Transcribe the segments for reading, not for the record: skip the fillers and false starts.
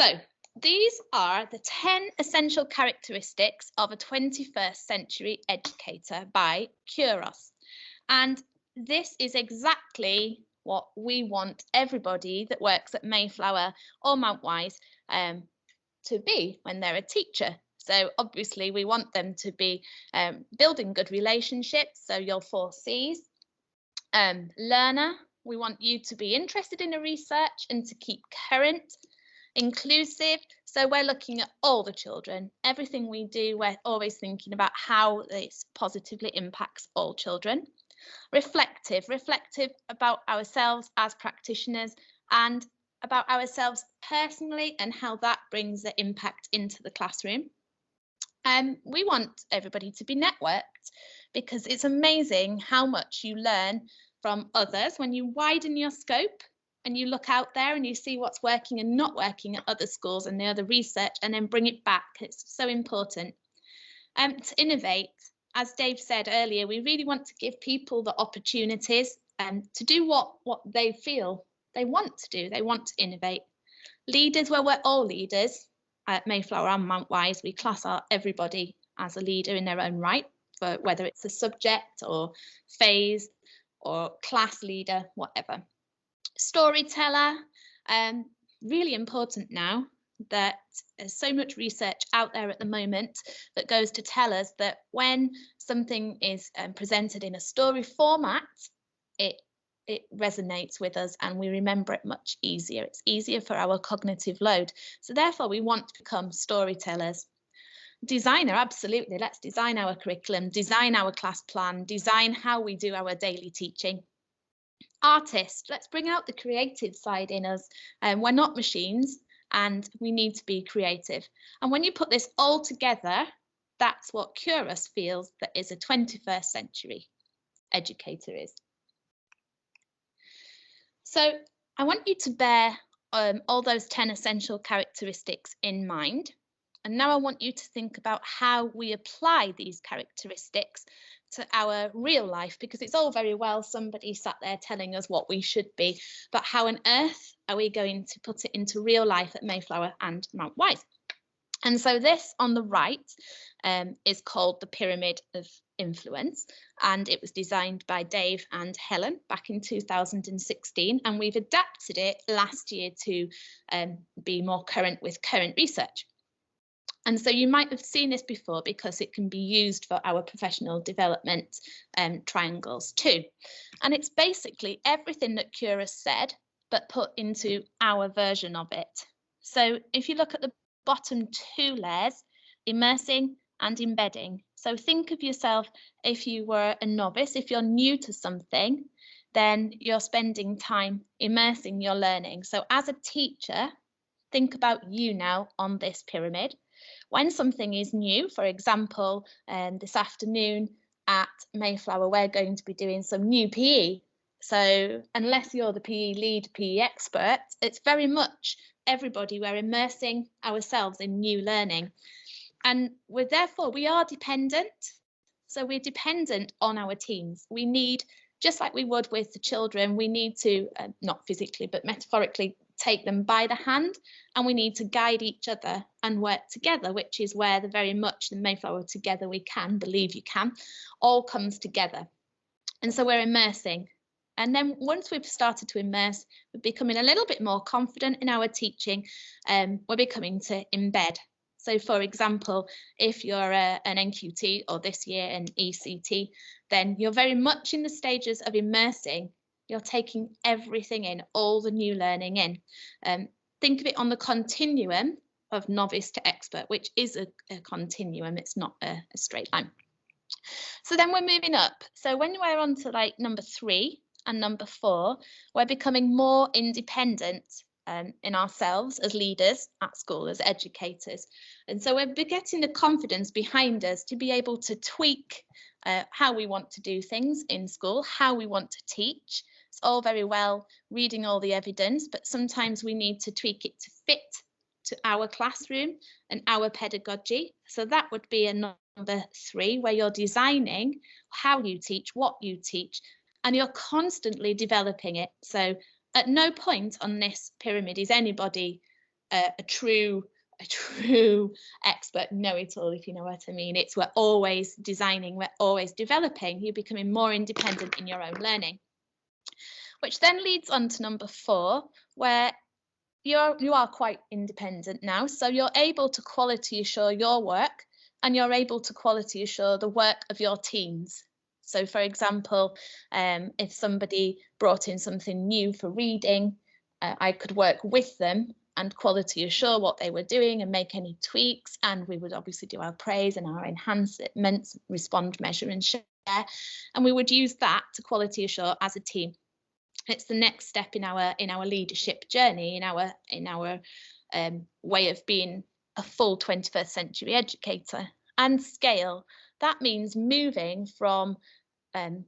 So these are the 10 essential characteristics of a 21st century educator by Kuros. And this is exactly what we want everybody that works at Mayflower or Mount Wise to be when they're a teacher. So obviously we want them to be building good relationships, so your 4 C's. Learner, we want you to be interested in the research and to keep current. Inclusive, so we're looking at all the children. Everything we do, we're always thinking about how this positively impacts all children. Reflective about ourselves as practitioners and about ourselves personally and how that brings the impact into the classroom. We want everybody to be networked because it's amazing how much you learn from others when you widen your scope and you look out there and you see what's working and not working at other schools and the other research and then bring it back. It's so important. To innovate, as Dave said earlier, we really want to give people the opportunities to do what they feel they want to do. They want to innovate. Leaders, well, we're all leaders at Mayflower and Mount Wise. We class everybody as a leader in their own right, for whether it's a subject or phase or class leader, whatever. Storyteller, really important now that there's so much research out there at the moment that goes to tell us that when something is presented in a story format, it resonates with us and we remember it much easier. It's easier for our cognitive load. So therefore we want to become storytellers. Designer, absolutely. Let's design our curriculum, design our class plan, design how we do our daily teaching. Artist, let's bring out the creative side in us. We're not machines and we need to be creative. And when you put this all together, that's what Kuros feels that is a 21st century educator is. So I want you to bear all those 10 essential characteristics in mind. And now I want you to think about how we apply these characteristics to our real life, because it's all very well somebody sat there telling us what we should be, but how on earth are we going to put it into real life at Mayflower and Mount Wise? And so this on the right is called the Pyramid of Influence, and it was designed by Dave and Helen back in 2016, and we've adapted it last year to be more current with current research. And so you might have seen this before because it can be used for our professional development triangles too. And it's basically everything that Kuros said, but put into our version of it. So if you look at the bottom 2 layers, immersing and embedding. So think of yourself, if you were a novice, if you're new to something, then you're spending time immersing your learning. So as a teacher, think about you now on this pyramid. When something is new, for example, this afternoon at Mayflower, we're going to be doing some new PE. So unless you're the PE lead, PE expert, it's very much everybody, we're immersing ourselves in new learning. And therefore, we are dependent. So we're dependent on our teams. We need, just like we would with the children, we need to, not physically, but metaphorically, take them by the hand, and we need to guide each other and work together, which is where the very much the Mayflower Together We Can, Believe You Can, all comes together. And so we're immersing. And then once we've started to immerse, we're becoming a little bit more confident in our teaching, we're becoming to embed. So for example, if you're an NQT or this year an ECT, then you're very much in the stages of immersing. You're taking everything in, all the new learning in. Think of it on the continuum of novice to expert, which is a continuum. It's not a straight line. So then we're moving up. So when we're on to like number 3 and number 4, we're becoming more independent in ourselves as leaders at school, as educators. And so we're getting the confidence behind us to be able to tweak how we want to do things in school, how we want to teach. It's all very well reading all the evidence, but sometimes we need to tweak it to fit to our classroom and our pedagogy. So that would be a number 3, where you're designing how you teach, what you teach, and you're constantly developing it. So at no point on this pyramid is anybody a true expert know-it-all, if you know what I mean. It's we're always designing, we're always developing, you're becoming more independent in your own learning. Which then leads on to number 4, where you are quite independent now, so you're able to quality assure your work, and you're able to quality assure the work of your teams. So for example, if somebody brought in something new for reading, I could work with them and quality assure what they were doing and make any tweaks, and we would obviously do our praise and our enhancements, respond, measure and share, and we would use that to quality assure as a team. It's the next step in our leadership journey, in our way of being a full 21st century educator. And scale, that means moving from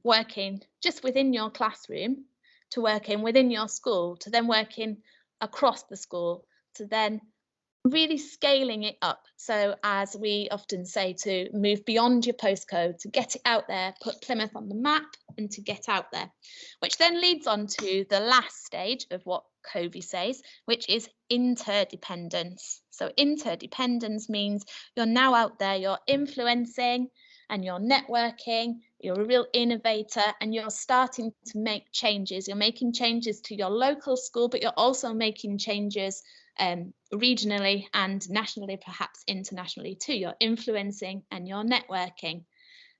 working just within your classroom to working within your school, to then working across the school, to then really scaling it up. So as we often say, to move beyond your postcode, to get it out there, put Plymouth on the map and to get out there, which then leads on to the last stage of what Covey says, which is interdependence. So interdependence means you're now out there, you're influencing and you're networking, you're a real innovator, and you're starting to make changes. You're making changes to your local school, but you're also making changes regionally and nationally, perhaps internationally too. You're influencing and you're networking.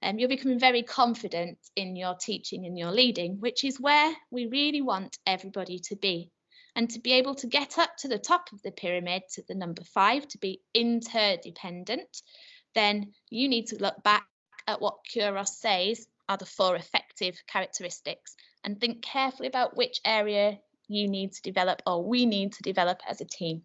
You're becoming very confident in your teaching and your leading, which is where we really want everybody to be. And to be able to get up to the top of the pyramid, to the number 5, to be interdependent, then you need to look back at what Kuros says are the 4 effective characteristics and think carefully about which area you need to develop, or we need to develop as a team.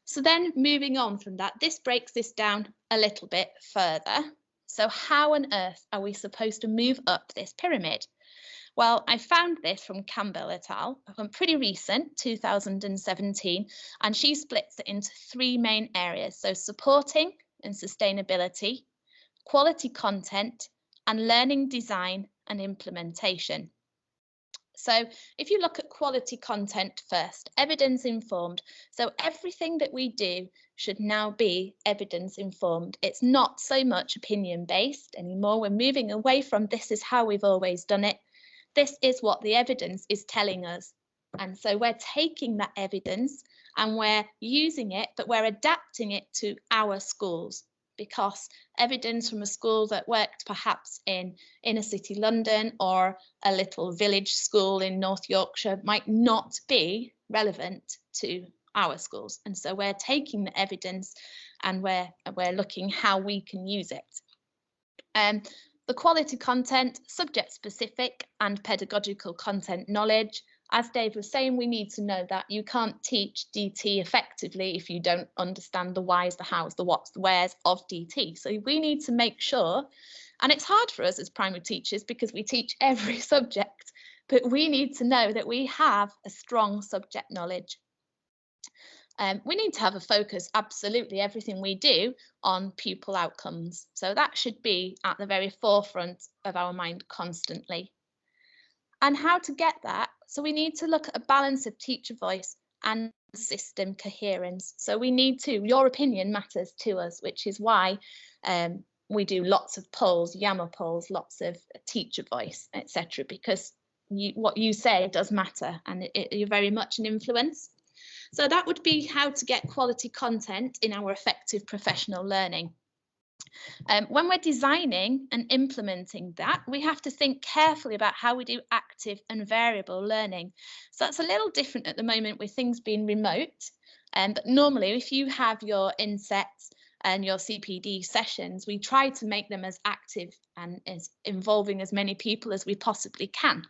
So then moving on from that, this breaks this down a little bit further. So how on earth are we supposed to move up this pyramid? Well, I found this from Campbell et al., pretty recent, 2017, and she splits it into 3 main areas. So supporting and sustainability, quality content, and learning design and implementation. So if you look at quality content first, evidence informed. So everything that we do should now be evidence informed. It's not so much opinion based anymore. We're moving away from this is how we've always done it. This is what the evidence is telling us. And so we're taking that evidence and we're using it, but we're adapting it to our schools, because evidence from a school that worked perhaps in inner city London or a little village school in North Yorkshire might not be relevant to our schools. And so we're taking the evidence and we're looking how we can use it. The quality content, subject specific and pedagogical content knowledge. As Dave was saying, we need to know that you can't teach DT effectively if you don't understand the whys, the hows, the whats, the wheres of DT. So we need to make sure, and it's hard for us as primary teachers because we teach every subject, but we need to know that we have a strong subject knowledge. We need to have a focus, absolutely, everything we do on pupil outcomes. So that should be at the very forefront of our mind constantly. And how to get that? So we need to look at a balance of teacher voice and system coherence. So we need to, your opinion matters to us, which is why we do lots of polls, Yammer polls, lots of teacher voice, etc., because what you say does matter and you're very much an influence. So that would be how to get quality content in our effective professional learning. When we're designing and implementing that, we have to think carefully about how we do active and variable learning. So that's a little different at the moment with things being remote. But normally, if you have your insets and your CPD sessions, we try to make them as active and as involving as many people as we possibly can.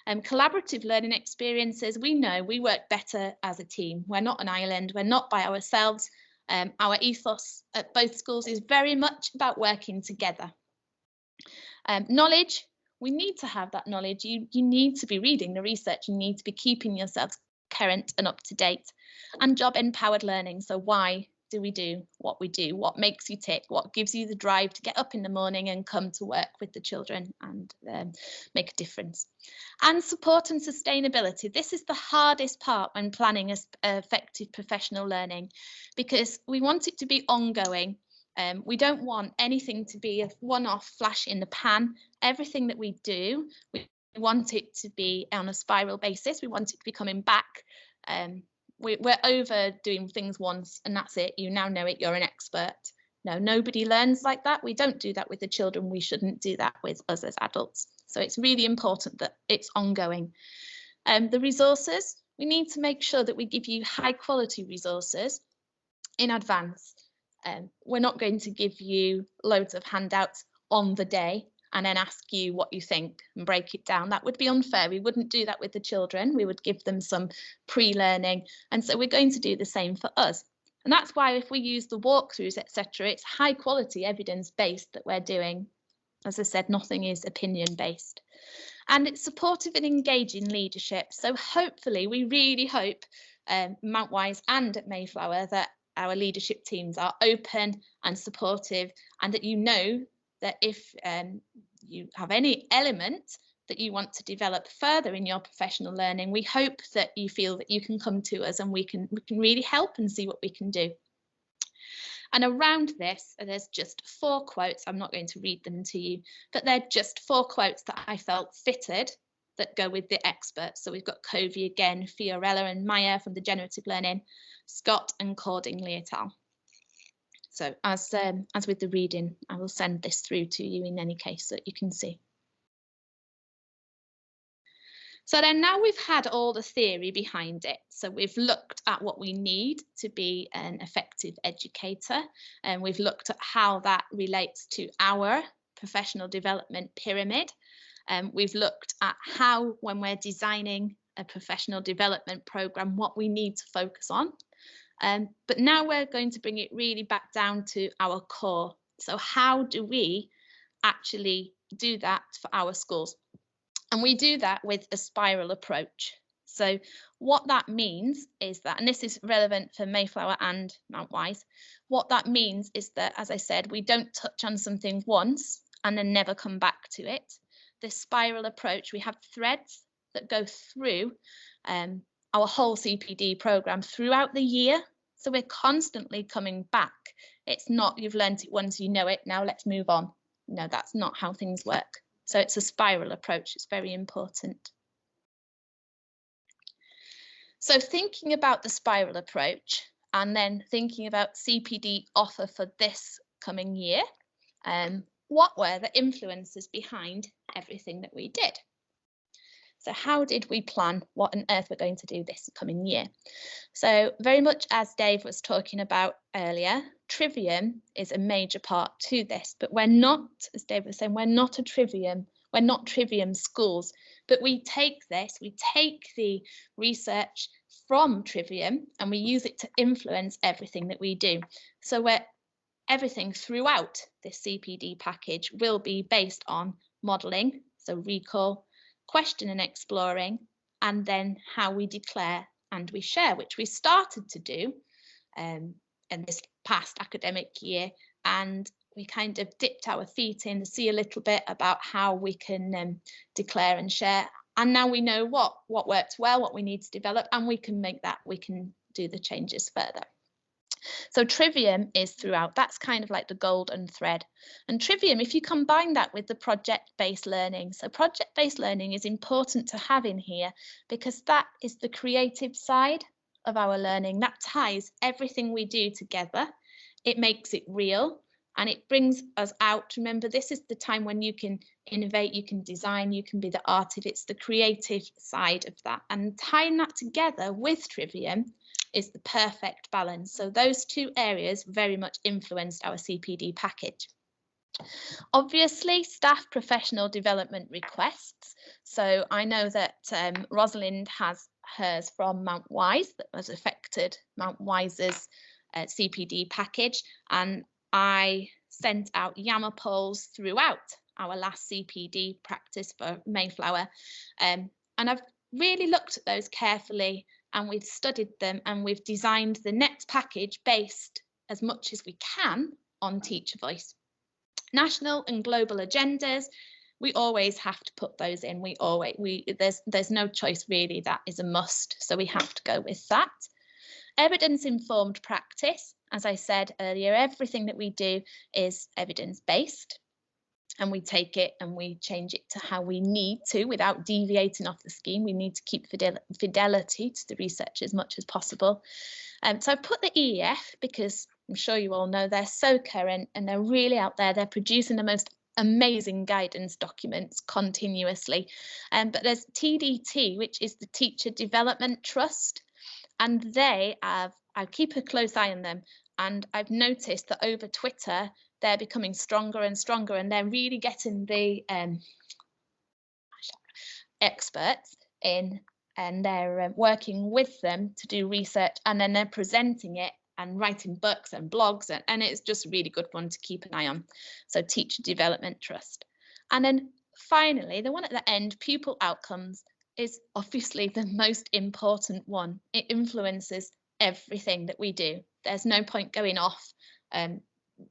Collaborative learning experiences, we know we work better as a team. We're not an island, we're not by ourselves. Our ethos at both schools is very much about working together. Knowledge, we need to have that knowledge. You need to be reading the research, you need to be keeping yourselves current and up to date. And job empowered learning, so why do we do what we do? What makes you tick? What gives you the drive to get up in the morning and come to work with the children and make a difference? And support and sustainability. This is the hardest part when planning effective professional learning, because we want it to be ongoing. We don't want anything to be a one-off flash in the pan. Everything that we do, we want it to be on a spiral basis. We want it to be coming back. We're overdoing things once and that's it. You now know it, you're an expert. No, nobody learns like that. We don't do that with the children. We shouldn't do that with us as adults. So it's really important that it's ongoing. The resources, we need to make sure that we give you high quality resources in advance. We're not going to give you loads of handouts on the day and then ask you what you think and break it down. That would be unfair. We wouldn't do that with the children. We would give them some pre-learning. And so we're going to do the same for us. And that's why if we use the walkthroughs, etc., it's high quality evidence-based that we're doing. As I said, nothing is opinion-based. And it's supportive and engaging leadership. So hopefully, we really hope Mount Wise and at Mayflower that our leadership teams are open and supportive, and that you know that if you have any element that you want to develop further in your professional learning, we hope that you feel that you can come to us and we can really help and see what we can do. And around this, there's just 4 quotes. I'm not going to read them to you, but they're just 4 quotes that I felt fitted that go with the experts. So we've got Covey again, Fiorella and Meyer from the Generative Learning, Scott and Cordingley et al. So as with the reading, I will send this through to you in any case so that you can see. So then now we've had all the theory behind it. So we've looked at what we need to be an effective educator, and we've looked at how that relates to our professional development pyramid. We've looked at how, when we're designing a professional development program, what we need to focus on. But now we're going to bring it really back down to our core. So how do we actually do that for our schools? And we do that with a spiral approach. So what that means is that, and this is relevant for Mayflower and Mount Wise, what that means is that, as I said, we don't touch on something once and then never come back to it. This spiral approach, we have threads that go through our whole CPD program throughout the year. So we're constantly coming back. It's not you've learned it once, you know it, now let's move on. No, that's not how things work. So it's a spiral approach. It's very important. So thinking about the spiral approach and then thinking about CPD offer for this coming year, what were the influences behind everything that we did? So how did we plan what on earth we're going to do this coming year? So very much as Dave was talking about earlier, Trivium is a major part to this, but we're not, as Dave was saying, we're not a Trivium. We're not Trivium schools, but we take this, we take the research from Trivium and we use it to influence everything that we do. So everything throughout this CPD package will be based on modelling, so recall, question and exploring, and then how we declare and we share, which we started to do in this past academic year, and we kind of dipped our feet in to see a little bit about how we can declare and share, and now we know what works well, what we need to develop, and we can do the changes further. So Trivium is throughout. That's kind of like the golden thread. And Trivium, if you combine that with the project-based learning, so project-based learning is important to have in here because that is the creative side of our learning. That ties everything we do together. It makes it real and it brings us out. Remember, this is the time when you can innovate, you can design, you can be the artist. It's the creative side of that. And tying that together with Trivium is the perfect balance. So those 2 areas very much influenced our CPD package. Obviously, staff professional development requests. So I know that Rosalind has hers from Mount Wise that has affected Mount Wise's CPD package, and I sent out Yammer polls throughout our last CPD practice for Mayflower, and I've really looked at those carefully and we've studied them and we've designed the next package based as much as we can on Teacher Voice. National and global agendas, we always have to put those in. There's no choice really, that is a must, so we have to go with that. Evidence-informed practice, as I said earlier, everything that we do is evidence-based, and we take it and we change it to how we need to without deviating off the scheme. We need to keep fidelity to the research as much as possible. So I've put the EEF because I'm sure you all know they're so current and they're really out there. They're producing the most amazing guidance documents continuously. But there's TDT, which is the Teacher Development Trust, and I keep a close eye on them. And I've noticed that over Twitter, they're becoming stronger and stronger, and they're really getting the experts in, and they're working with them to do research, and then they're presenting it and writing books and blogs, and it's just a really good one to keep an eye on. So Teacher Development Trust. And then finally, the one at the end, pupil outcomes, is obviously the most important one. It influences everything that we do. There's no point going off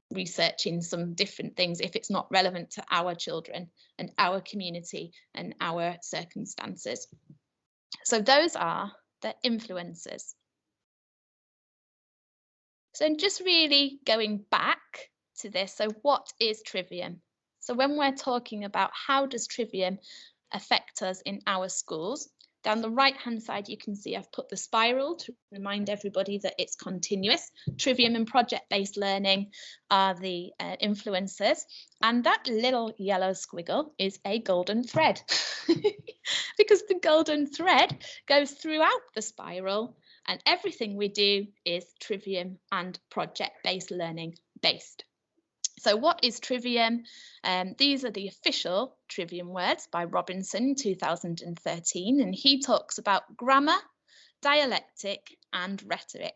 researching some different things if it's not relevant to our children and our community and our circumstances. So those are the influences. So just really going back to this, so what is Trivium? So when we're talking about how does Trivium affect us in our schools, down the right hand side you can see I've put the spiral to remind everybody that it's continuous. Trivium and project-based learning are the influences, and that little yellow squiggle is a golden thread because the golden thread goes throughout the spiral, and everything we do is Trivium and project-based learning based. So what is Trivium? These are the official Trivium words by Robinson in 2013, and he talks about grammar, dialectic and rhetoric.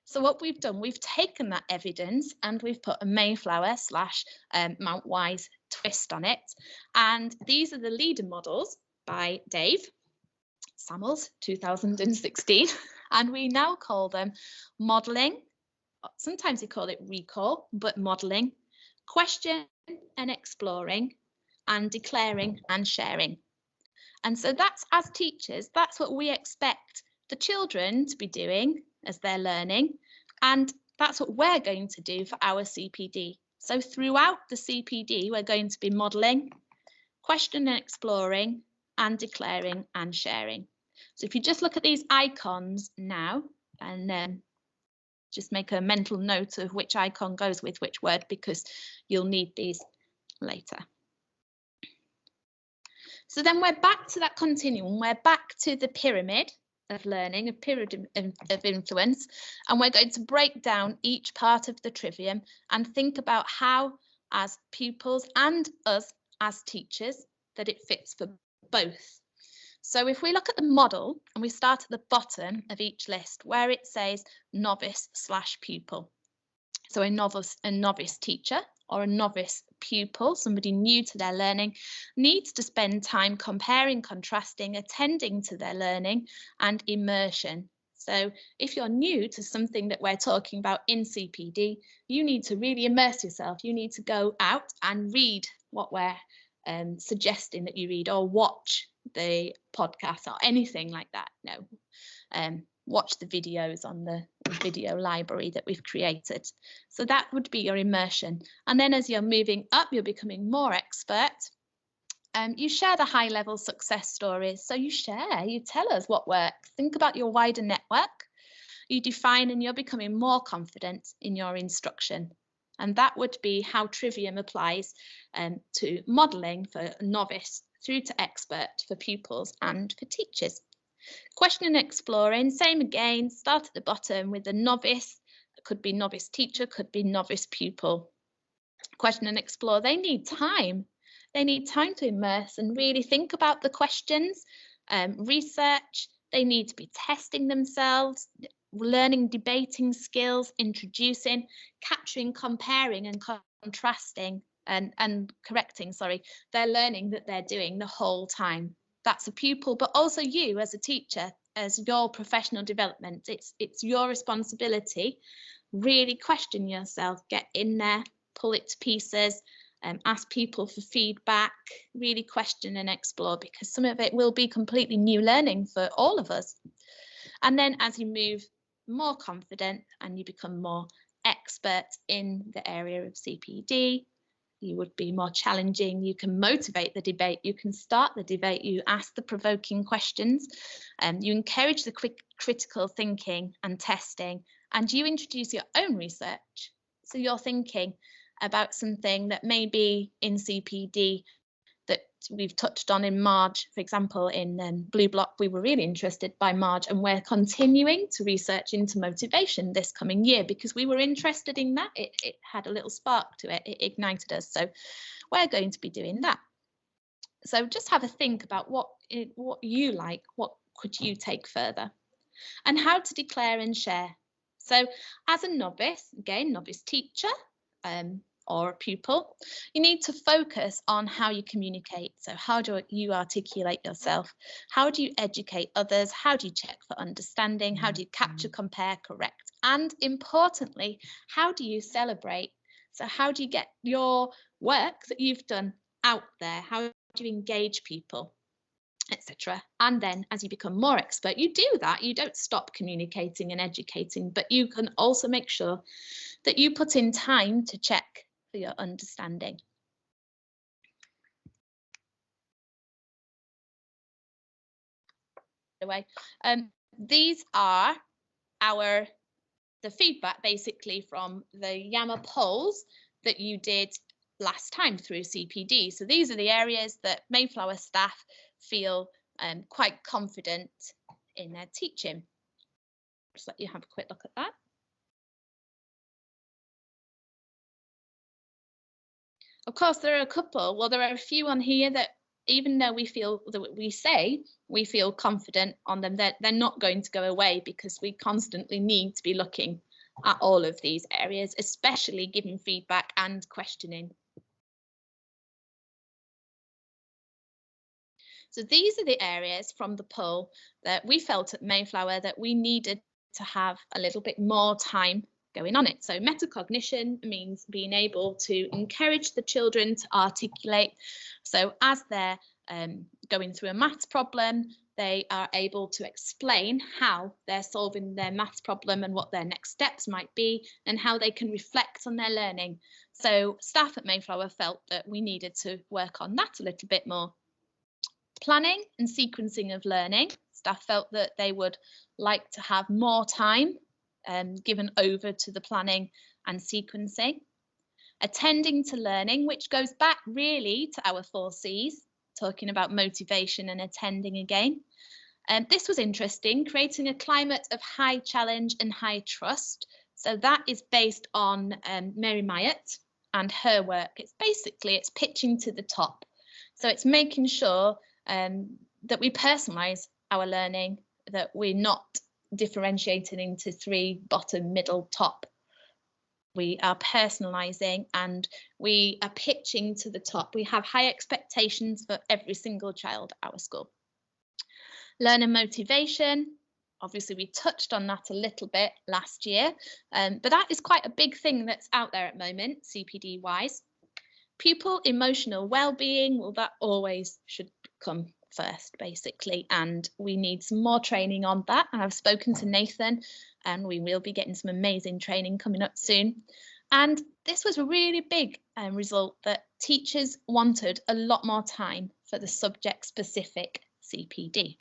So what we've done, we've taken that evidence and we've put a Mayflower / Mount Wise twist on it. And these are the leader models by Dave Samuels, 2016, and we now call them modelling. Sometimes we call it recall, but modelling, question and exploring, and declaring and sharing. And so that's, as teachers, that's what we expect the children to be doing as they're learning, and that's what we're going to do for our CPD. So throughout the CPD, we're going to be modelling, question and exploring, and declaring and sharing. So if you just look at these icons now, and just make a mental note of which icon goes with which word, because you'll need these later. So then we're back to that continuum. We're back to the pyramid of learning, a pyramid of influence, and we're going to break down each part of the Trivium and think about how, as pupils and us as teachers, that it fits for both. So if we look at the model and we start at the bottom of each list where it says novice / pupil. So a novice teacher or a novice pupil, somebody new to their learning, needs to spend time comparing, contrasting, attending to their learning and immersion. So if you're new to something that we're talking about in CPD, you need to really immerse yourself. You need to go out and read what we're suggesting that you read, or watch the podcast or anything like that. No, watch the videos on the video library that we've created. So that would be your immersion. And then as you're moving up, you're becoming more expert. You share the high level success stories. So you tell us what works. Think about your wider network. You define, and you're becoming more confident in your instruction. And that would be how Trivium applies to modelling for novice through to expert for pupils and for teachers. Question and exploring, same again, start at the bottom with the novice. It could be novice teacher, could be novice pupil. Question and explore, they need time. They need time to immerse and really think about the questions, research. They need to be testing themselves, learning debating skills, introducing, capturing, comparing and contrasting and correcting, their learning that they're doing the whole time. That's a pupil, but also you as a teacher. as your professional development. It's your responsibility. Really question yourself, get in there, pull it to pieces, ask people for feedback, really question and explore, because some of it will be completely new learning for all of us. And then as you move more confident and you become more expert in the area of CPD, you would be more challenging, you can motivate the debate, you can start the debate, you ask the provoking questions, you encourage the critical thinking and testing, and you introduce your own research. So you're thinking about something that may be in CPD that we've touched on in Marge. For example, in Blue Block, we were really interested by Marge, and we're continuing to research into motivation this coming year because we were interested in that. It had a little spark to it, it ignited us. So we're going to be doing that. So just have a think about what you like, what could you take further, and how to declare and share. So as a novice, again, novice teacher, or a pupil, you need to focus on how you communicate. So how do you articulate yourself? How do you educate others? How do you check for understanding? How do you capture, compare, correct? And importantly, how do you celebrate? So how do you get your work that you've done out there? How do you engage people, etc.? And then as you become more expert, you do that. You don't stop communicating and educating, but you can also make sure that you put in time to check for your understanding. These are the feedback basically from the Yammer polls that you did last time through CPD. So these are the areas that Mayflower staff feel quite confident in their teaching. Just let you have a quick look at that. Of course, there are a couple. Well, there are a few on here that even though we feel confident on them, they're not going to go away, because we constantly need to be looking at all of these areas, especially giving feedback and questioning. So these are the areas from the poll that we felt at Mayflower that we needed to have a little bit more time going on it. So metacognition means being able to encourage the children to articulate. So as they're going through a maths problem, they are able to explain how they're solving their maths problem and what their next steps might be, and how they can reflect on their learning. So staff at Mayflower felt that we needed to work on that a little bit more. Planning and sequencing of learning. Staff felt that they would like to have more time given over to the planning and sequencing. Attending to learning, which goes back really to our 4 C's, talking about motivation and attending again. This was interesting, creating a climate of high challenge and high trust. So that is based on Mary Myatt and her work. It's pitching to the top. So it's making sure that we personalise our learning, that we're not differentiating into 3, bottom, middle, top. We are personalising and we are pitching to the top. We have high expectations for every single child at our school. Learner motivation. Obviously, we touched on that a little bit last year, but that is quite a big thing that's out there at the moment, CPD wise. Pupil emotional well-being, well, that always should come first, basically, and we need some more training on that. And I've spoken to Nathan, and we will be getting some amazing training coming up soon. And this was a really big result, that teachers wanted a lot more time for the subject-specific CPD,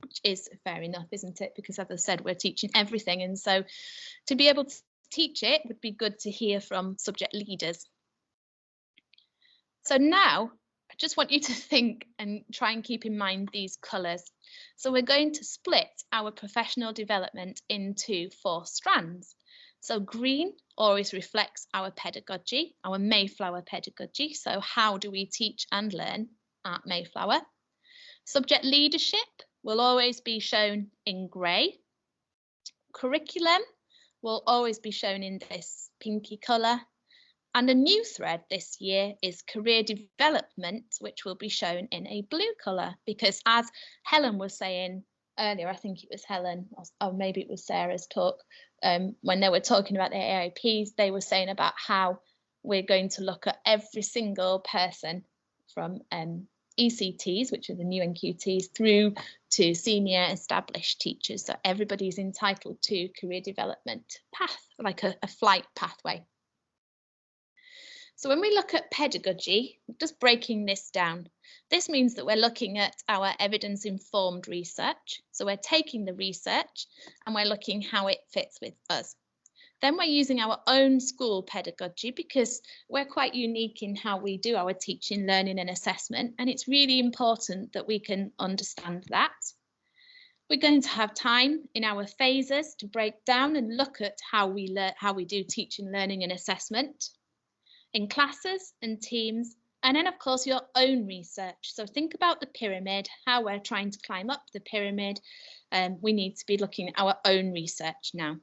which is fair enough, isn't it? Because as I said, we're teaching everything, and so to be able to teach it would be good to hear from subject leaders. So now I just want you to think and try and keep in mind these colours. So we're going to split our professional development into 4 strands. So green always reflects our pedagogy, our Mayflower pedagogy. So how do we teach and learn at Mayflower? Subject leadership will always be shown in grey. Curriculum will always be shown in this pinky colour. And a new thread this year is career development, which will be shown in a blue colour, because as Helen was saying earlier, I think it was Helen, or maybe it was Sarah's talk, when they were talking about their AIPs, they were saying about how we're going to look at every single person from ECTs, which are the new NQTs, through to senior established teachers. So everybody's entitled to career development path, like a flight pathway. So when we look at pedagogy, just breaking this down, this means that we're looking at our evidence-informed research. So we're taking the research and we're looking how it fits with us. Then we're using our own school pedagogy because we're quite unique in how we do our teaching, learning and assessment, and it's really important that we can understand that. We're going to have time in our phases to break down and look at how we do teaching, learning and assessment in classes and teams, and then of course your own research. So think about the pyramid, how we're trying to climb up the pyramid. We need to be looking at our own research now.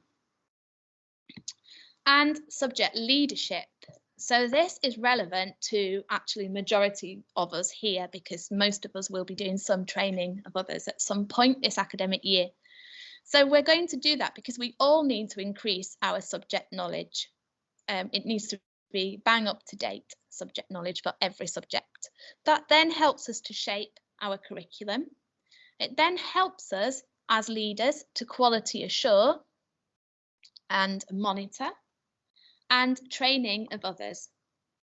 And subject leadership. So this is relevant to actually majority of us here, because most of us will be doing some training of others at some point this academic year. So we're going to do that because we all need to increase our subject knowledge. It needs to be bang up to date subject knowledge for every subject. That then helps us to shape our curriculum. It then helps us as leaders to quality assure and monitor and training of others.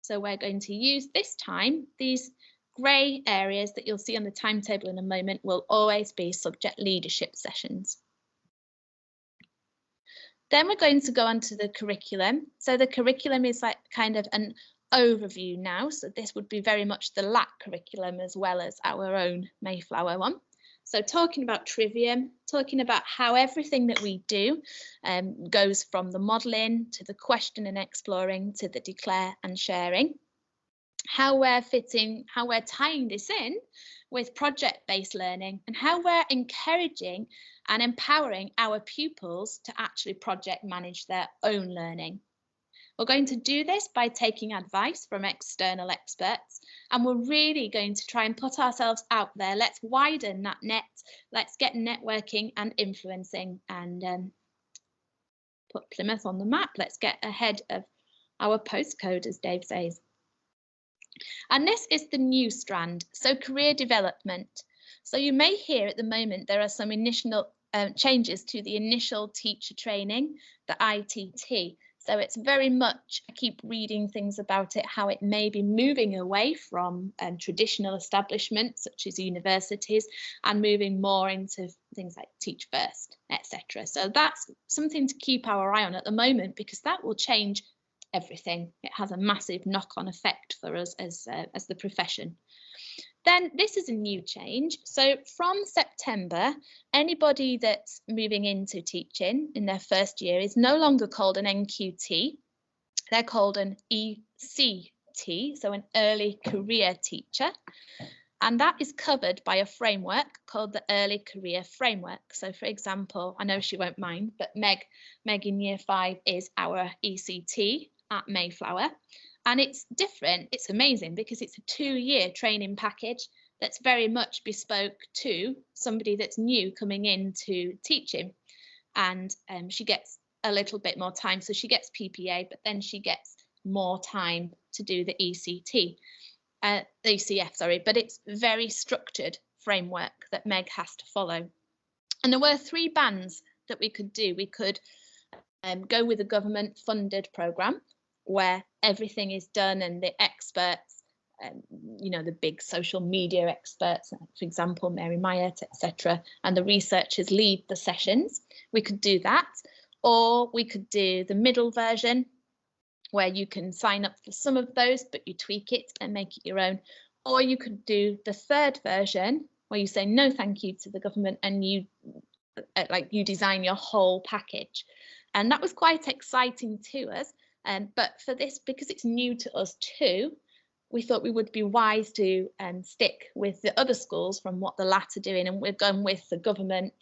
So we're going to use this time, these grey areas that you'll see on the timetable in a moment will always be subject leadership sessions. Then we're going to go on to the curriculum. So the curriculum is like kind of an overview now. So this would be very much the LAC curriculum as well as our own Mayflower one. So talking about trivium, talking about how everything that we do goes from the modelling to the question and exploring to the declare and sharing. How we're tying this in with project-based learning and how we're encouraging and empowering our pupils to actually project manage their own learning. We're going to do this by taking advice from external experts, and we're really going to try and put ourselves out there. Let's widen that net. Let's get networking and influencing and put Plymouth on the map. Let's get ahead of our postcode, as Dave says. And this is the new strand, so career development. So you may hear at the moment there are some initial changes to the initial teacher training, the ITT. So it's very much, I keep reading things about it, how it may be moving away from traditional establishments such as universities and moving more into things like Teach First, etc. So that's something to keep our eye on at the moment, because that will change everything. It has a massive knock-on effect for us as the profession. Then this is a new change. So from September, anybody that's moving into teaching in their first year is no longer called an NQT. They're called an ECT, so an early career teacher. And that is covered by a framework called the Early Career Framework. So for example, I know she won't mind, but Meg in year 5 is our ECT at Mayflower. And it's different, it's amazing, because it's a 2-year training package that's very much bespoke to somebody that's new coming into teaching. And she gets a little bit more time, so she gets PPA, but then she gets more time to do the ECT, the ECF, sorry, but it's very structured framework that Meg has to follow. And there were 3 bands that we could do. We could go with a government funded programme, where everything is done and the experts, you know, the big social media experts, for example, Mary Myatt, etc., and the researchers lead the sessions. We could do that, or we could do the middle version, where you can sign up for some of those, but you tweak it and make it your own. Or you could do the 3rd version, where you say no thank you to the government and you design your whole package. And that was quite exciting to us. But for this, because it's new to us too, we thought we would be wise to stick with the other schools from what the LAT are doing, and we're going with the government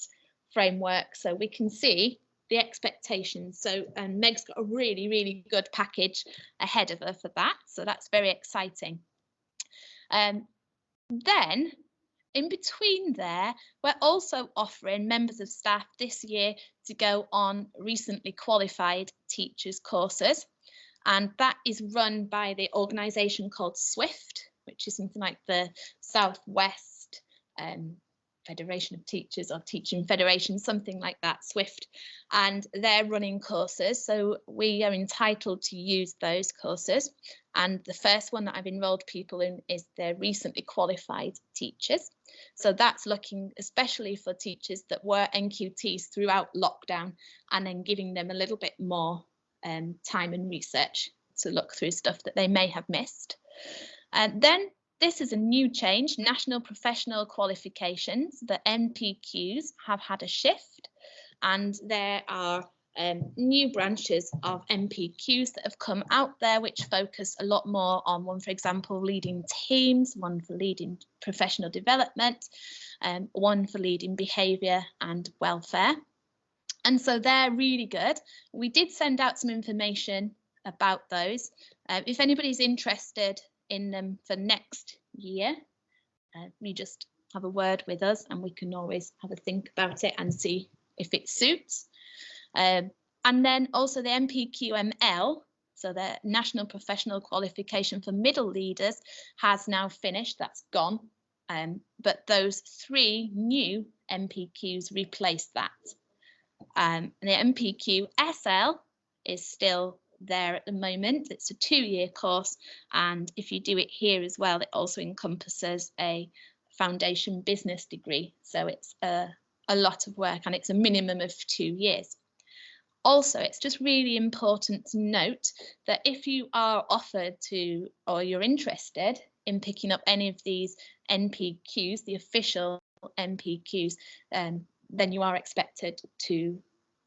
framework, so we can see the expectations. So Meg's got a really, really good package ahead of her for that. So that's very exciting. Then in between there, we're also offering members of staff this year to go on recently qualified teachers courses. And that is run by the organisation called SWIFT, which is something like the Southwest Federation of Teachers or Teaching Federation, something like that, SWIFT. And they're running courses, so we are entitled to use those courses. And the first one that I've enrolled people in is their recently qualified teachers. So that's looking especially for teachers that were NQTs throughout lockdown, and then giving them a little bit more time and research to look through stuff that they may have missed. And then this is a new change, National Professional Qualifications. The NPQs have had a shift, and there are new branches of NPQs that have come out there which focus a lot more on one, for example, leading teams, one for leading professional development, one for leading behaviour and welfare. And so they're really good. We did send out some information about those. If anybody's interested in them for next year, you just have a word with us and we can always have a think about it and see if it suits. And then also the NPQML, so the National Professional Qualification for Middle Leaders, has now finished, that's gone. But those 3 new NPQs replaced that. The NPQ SL is still there at the moment. It's a 2-year course, and if you do it here as well, it also encompasses a foundation business degree. So it's a lot of work, and it's a minimum of 2 years. Also, it's just really important to note that if you are offered to, or you're interested in picking up any of these NPQs, the official NPQs, then you are expected to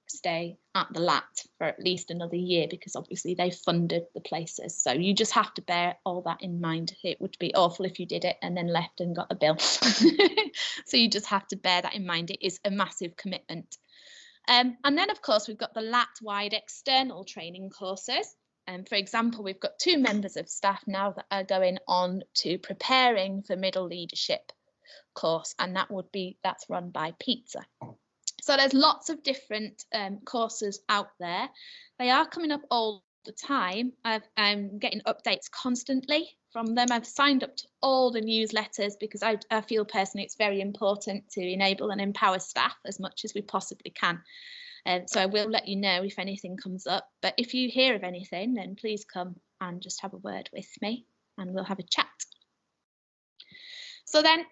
stay at the LAT for at least another year, because obviously they funded the places. So you just have to bear all that in mind. It would be awful if you did it and then left and got a bill. So you just have to bear that in mind. It is a massive commitment. And then, of course, we've got the LAT-wide external training courses. For example, we've got 2 members of staff now that are going on to preparing for middle leadership course, and that's run by Pizza. So there's lots of different courses out there. They are coming up all the time. I'm getting updates constantly from them. I've signed up to all the newsletters because I feel personally it's very important to enable and empower staff as much as we possibly can. So I will let you know if anything comes up. But if you hear of anything, then please come and just have a word with me and we'll have a chat. So then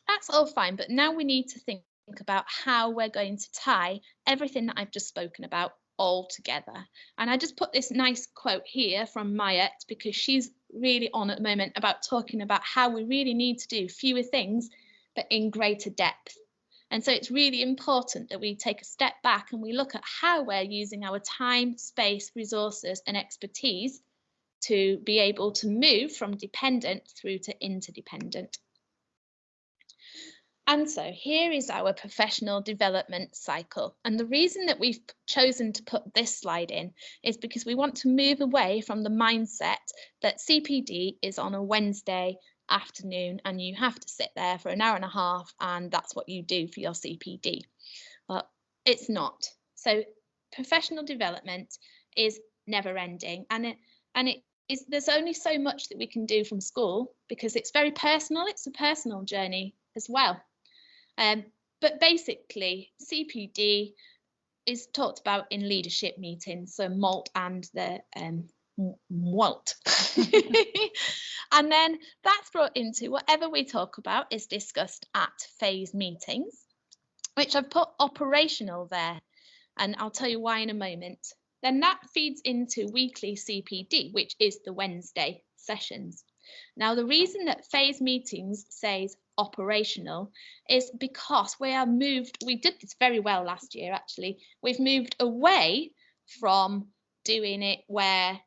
that's all fine, but now we need to think about how we're going to tie everything that I've just spoken about all together. And I just put this nice quote here from Maya because she's really on at the moment about talking about how we really need to do fewer things but in greater depth. And so it's really important that we take a step back and we look at how we're using our time, space, resources and expertise to be able to move from dependent through to interdependent. And so here is our professional development cycle. And the reason that we've chosen to put this slide in is because we want to move away from the mindset that CPD is on a Wednesday afternoon and you have to sit there for an hour and a half and that's what you do for your CPD. Well, it's not. So professional development is never ending, and there's only so much that we can do from school because it's very personal. It's a personal journey as well. But basically, CPD is talked about in leadership meetings, so MALT and the WALT. And then that's brought into whatever we talk about is discussed at phase meetings, which I've put operational there, and I'll tell you why in a moment. Then that feeds into weekly CPD, which is the Wednesday sessions. Now, the reason that phase meetings says operational is because we did this very well last year actually. We've moved away from doing it where,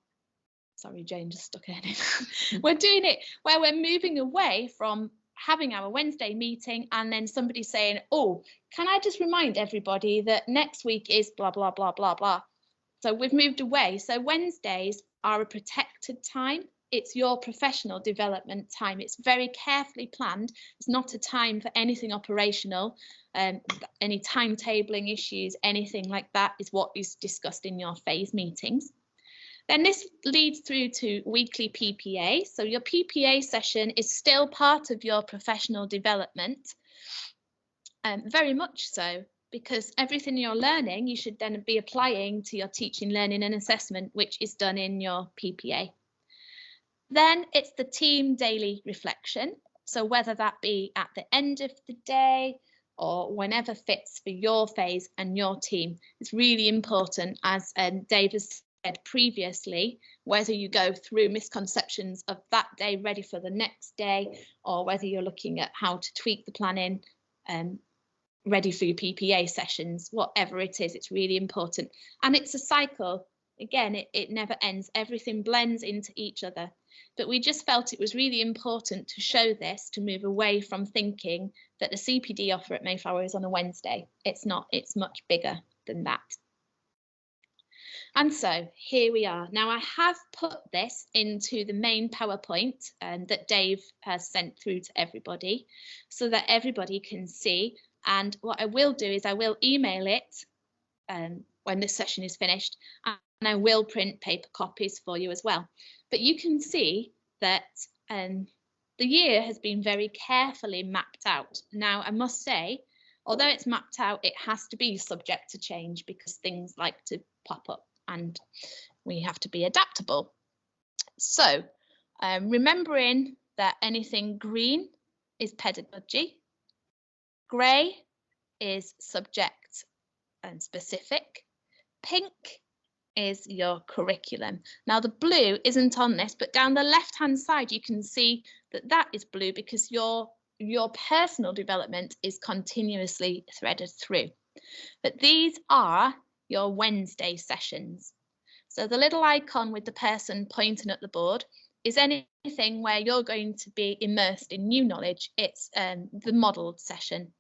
sorry Jane just stuck her head in. We're doing it where we're moving away from having our Wednesday meeting and then somebody saying, oh, can I just remind everybody that next week is blah, blah, blah, blah, blah. So we've moved away. So Wednesdays are a protected time. It's your professional development time. It's very carefully planned. It's not a time for anything operational, any timetabling issues, anything like that is what is discussed in your phase meetings. Then this leads through to weekly PPA. So your PPA session is still part of your professional development, very much so, because everything you're learning, you should then be applying to your teaching, learning and assessment, which is done in your PPA. Then it's the team daily reflection. So whether that be at the end of the day or whenever fits for your phase and your team, it's really important, as Dave has said previously, whether you go through misconceptions of that day ready for the next day, or whether you're looking at how to tweak the planning ready for your PPA sessions, whatever it is, it's really important. And it's a cycle. Again, it never ends. Everything blends into each other. But we just felt it was really important to show this, to move away from thinking that the CPD offer at Mayflower is on a Wednesday. It's not, it's much bigger than that. And so here we are. Now I have put this into the main PowerPoint that Dave has sent through to everybody so that everybody can see. And what I will do is I will email it when this session is finished, and I will print paper copies for you as well. But you can see that the year has been very carefully mapped out. Now, I must say, although it's mapped out, it has to be subject to change because things like to pop up and we have to be adaptable. So remembering that anything green is pedagogy, grey is subject and specific, pink is your curriculum. Now the blue isn't on this, but down the left hand side you can see that that is blue because your personal development is continuously threaded through. But these are your Wednesday sessions. So the little icon with the person pointing at the board is anything where you're going to be immersed in new knowledge. It's the modelled session.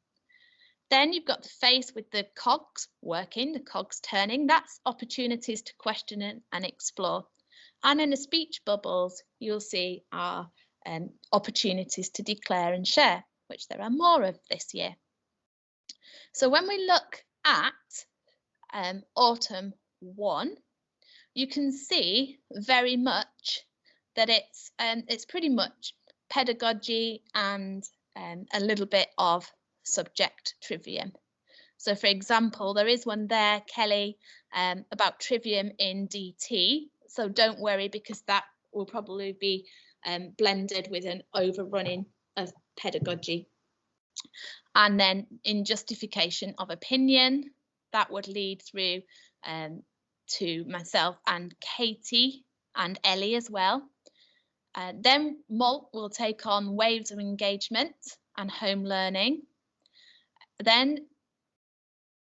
Then you've got the face with the cogs working, the cogs turning. That's opportunities to question and explore. And in the speech bubbles, you'll see are opportunities to declare and share, which there are more of this year. So when we look at autumn 1, you can see very much that it's pretty much pedagogy and a little bit of subject trivium. So for example, there is one there, Kelly, about trivium in DT. So don't worry, because that will probably be blended with an overrunning of pedagogy. And then in justification of opinion, that would lead through to myself and Katie and Ellie as well. Then Malt will take on waves of engagement and home learning. Then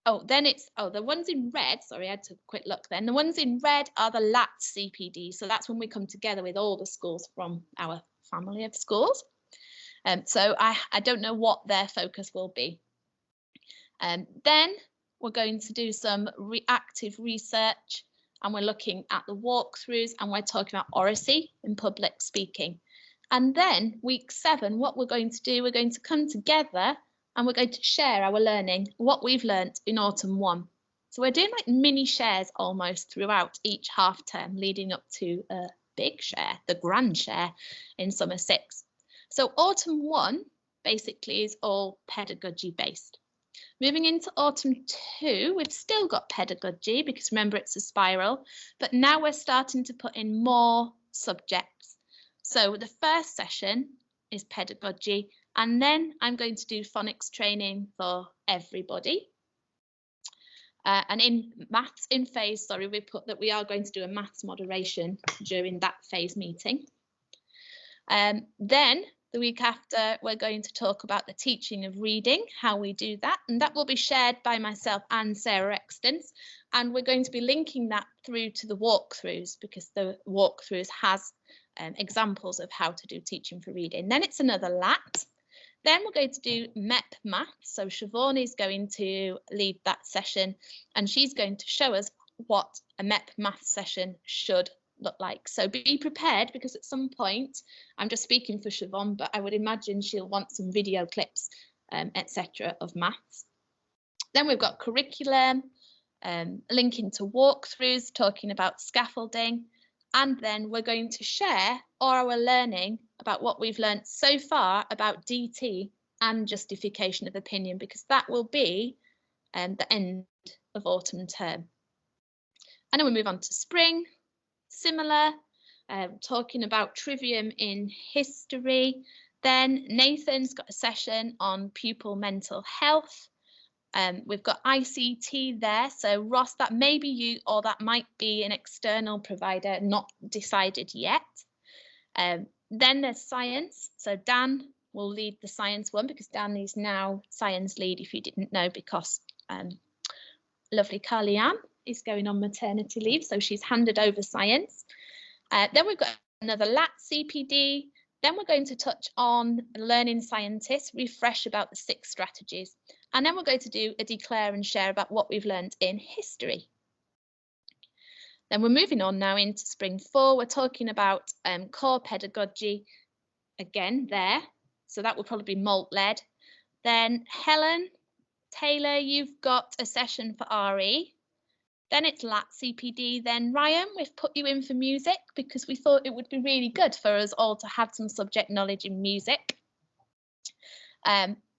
the ones in red, sorry, I had to quick look then. The ones in red are the LAT CPD. So that's when we come together with all the schools from our family of schools. So I don't know what their focus will be. Then we're going to do some reactive research, and we're looking at the walkthroughs, and we're talking about oracy and public speaking. And then week 7, what we're going to do, we're going to come together and we're going to share our learning, what we've learnt in autumn 1. So we're doing like mini shares almost throughout each half term, leading up to a big share, the grand share in summer 6. So autumn 1 basically is all pedagogy based. Moving into autumn 2, we've still got pedagogy because remember it's a spiral, but now we're starting to put in more subjects. So the first session is pedagogy, and then I'm going to do phonics training for everybody. And in maths in phase, sorry, we put that we are going to do a maths moderation during that phase meeting. Then the week after, we're going to talk about the teaching of reading, how we do that, and that will be shared by myself and Sarah Extons, and we're going to be linking that through to the walkthroughs because the walkthroughs has examples of how to do teaching for reading. Then it's another LAT, Then we're going to do MEP Maths. So Siobhan is going to lead that session, and she's going to show us what a MEP Maths session should look like. So be prepared, because at some point, I'm just speaking for Siobhan, but I would imagine she'll want some video clips, etc. of maths. Then we've got curriculum, linking to walkthroughs, talking about scaffolding, and then we're going to share all our learning about what we've learned so far about DT and justification of opinion, because that will be the end of autumn term. And then we move on to spring, similar, talking about trivium in history. Then Nathan's got a session on pupil mental health. We've got ICT there, so Ross, that may be you, or that might be an external provider, not decided yet. Then there's science, so Dan will lead the science one, because Dan is now science lead, if you didn't know, because lovely Carly-Ann is going on maternity leave, so she's handed over science. Then we've got another LAT CPD. Then we're going to touch on learning scientists, refresh about the 6 strategies. And then we're going to do a declare and share about what we've learned in history. Then we're moving on now into spring 4. We're talking about core pedagogy again there. So that will probably be MALT led. Then Helen Taylor, you've got a session for RE. Then it's LAT CPD. Then Ryan, we've put you in for music, because we thought it would be really good for us all to have some subject knowledge in music.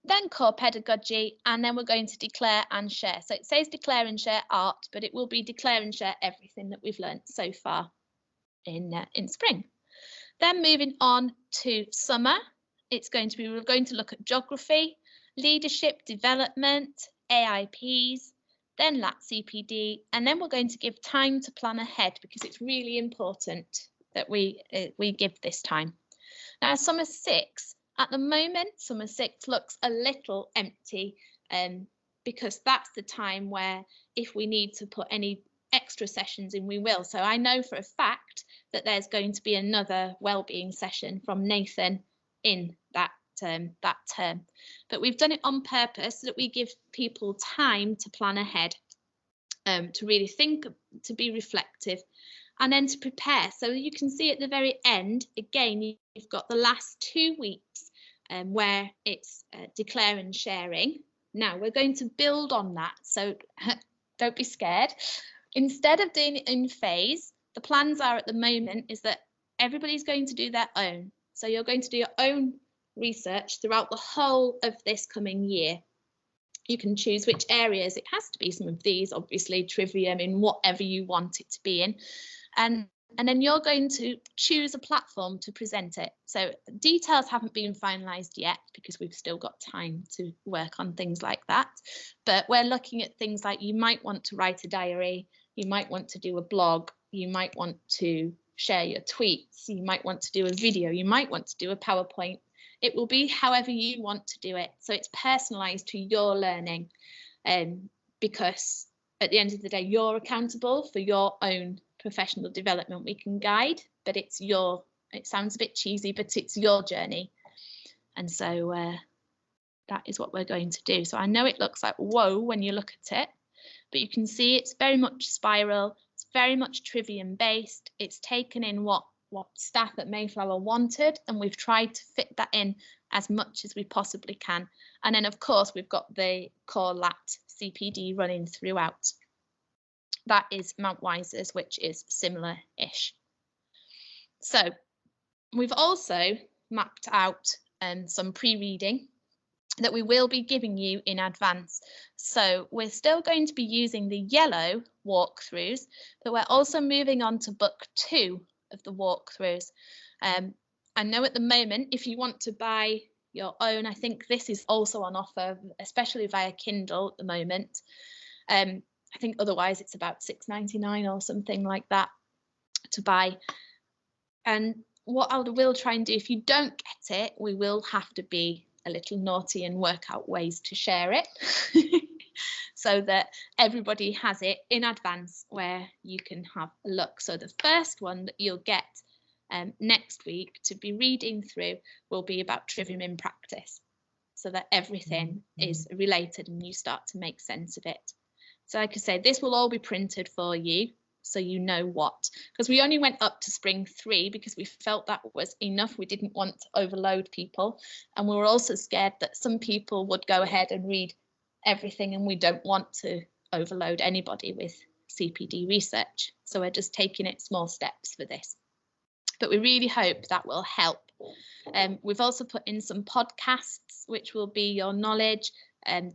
Then core pedagogy, and then we're going to declare and share. So it says declare and share art, but it will be declare and share everything that we've learned so far in spring. Then moving on to summer, we're going to look at geography, leadership development, AIPs, then LAT CPD, and then we're going to give time to plan ahead, because it's really important that we give this time. Now, summer 6, at the moment, summer 6 looks a little empty, because that's the time where if we need to put any extra sessions in, we will. So I know for a fact that there's going to be another wellbeing session from Nathan in that term. But we've done it on purpose so that we give people time to plan ahead, to really think, to be reflective, and then to prepare. So you can see at the very end, again, you've got the last 2 weeks where it's declare and sharing. Now we're going to build on that, so don't be scared. Instead of doing it in phase, the plans are at the moment is that everybody's going to do their own. So you're going to do your own research throughout the whole of this coming year. You can choose which areas. It has to be some of these, obviously, trivium in whatever you want it to be in. And then you're going to choose a platform to present it. So details haven't been finalised yet, because we've still got time to work on things like that. But we're looking at things like, you might want to write a diary, you might want to do a blog, you might want to share your tweets, you might want to do a video, you might want to do a PowerPoint. It will be however you want to do it. So it's personalised to your learning, because at the end of the day, you're accountable for your own professional development. We can guide, but it sounds a bit cheesy, but it's your journey. And so that is what we're going to do. So I know it looks like whoa when you look at it, but you can see it's very much spiral. It's very much trivium based. It's taken in what staff at Mayflower wanted, and we've tried to fit that in as much as we possibly can. And then of course we've got the core LAT CPD running throughout. That is Mount Wiser's, which is similar-ish. So we've also mapped out some pre-reading that we will be giving you in advance. So we're still going to be using the yellow walkthroughs, but we're also moving on to book 2 of the walkthroughs. I know at the moment, if you want to buy your own, I think this is also on offer, especially via Kindle at the moment. I think otherwise it's about $6.99 or something like that to buy. And what I will try and do, if you don't get it, we will have to be a little naughty and work out ways to share it so that everybody has it in advance where you can have a look. So the first one that you'll get next week to be reading through will be about trivium in practice. so that everything is related and you start to make sense of it. So like I say, this will all be printed for you so you know what, because we only went up to spring 3 because we felt that was enough. We didn't want to overload people, and we were also scared that some people would go ahead and read everything, and we don't want to overload anybody with CPD research. So we're just taking it small steps for this. But we really hope that will help. We've also put in some podcasts, which will be your knowledge,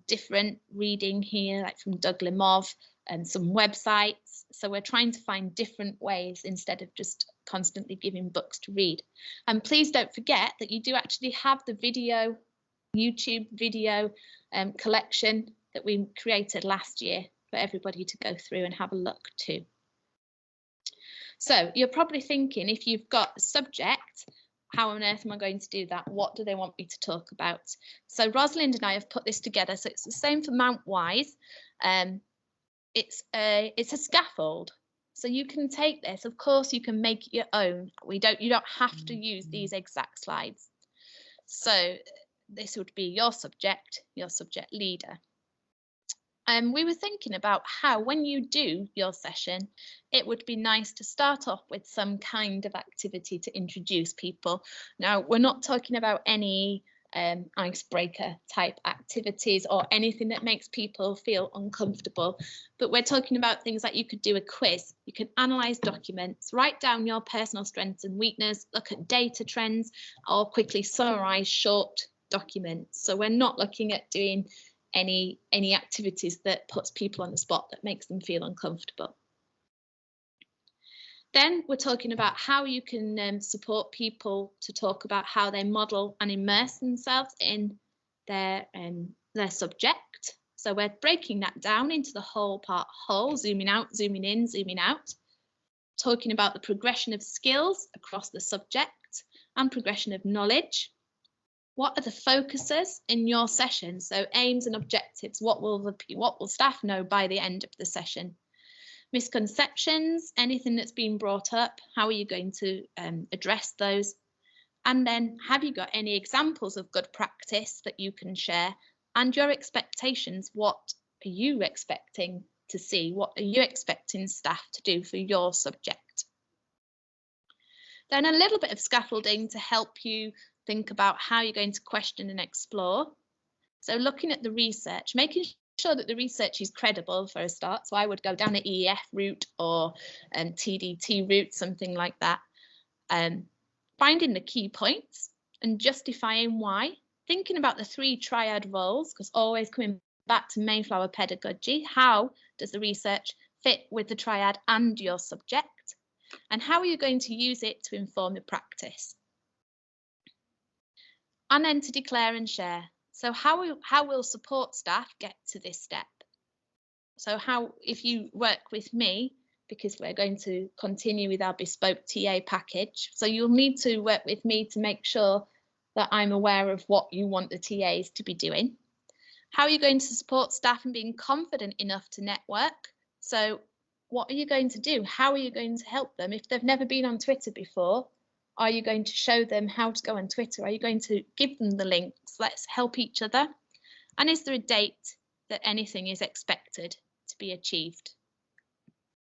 different reading here, like from Doug Limov, and some websites. So we're trying to find different ways instead of just constantly giving books to read. And please don't forget that you do actually have the video, YouTube video collection that we created last year for everybody to go through and have a look too. So you're probably thinking, if you've got a subject, how on earth am I going to do that? What do they want me to talk about? So Rosalind and I have put this together. So it's the same for Mount Wise. It's a scaffold. So you can take this. Of course, you can make it your own. You don't have to use these exact slides. So this would be your subject leader. We were thinking about how, when you do your session, it would be nice to start off with some kind of activity to introduce people. Now, we're not talking about any icebreaker type activities or anything that makes people feel uncomfortable, but we're talking about things like you could do a quiz, you can analyse documents, write down your personal strengths and weaknesses, look at data trends, or quickly summarise short documents. So we're not looking at doing any activities that puts people on the spot, that makes them feel uncomfortable. Then we're talking about how you can support people to talk about how they model and immerse themselves in their subject. So we're breaking that down into the whole part whole, zooming out, zooming in, zooming out, talking about the progression of skills across the subject and progression of knowledge. What are the focuses in your session? So aims and objectives. What will staff know by the end of the session? Misconceptions, anything that's been brought up, how are you going to address those? And then, have you got any examples of good practice that you can share? And your expectations, what are you expecting to see? What are you expecting staff to do for your subject? Then a little bit of scaffolding to help you think about how you're going to question and explore. So looking at the research, making sure that the research is credible for a start. So I would go down an EEF route or TDT route, something like that. Finding the key points and justifying why. Thinking about the 3 triad roles, because always coming back to Mayflower pedagogy, how does the research fit with the triad and your subject? And how are you going to use it to inform the practice? And then to declare and share. So how will support staff get to this step? So if you work with me, because we're going to continue with our bespoke TA package, so you'll need to work with me to make sure that I'm aware of what you want the TAs to be doing. How are you going to support staff in being confident enough to network? So what are you going to do? How are you going to help them? If they've never been on Twitter before, are you going to show them how to go on Twitter? Are you going to give them the links? Let's help each other. And is there a date that anything is expected to be achieved?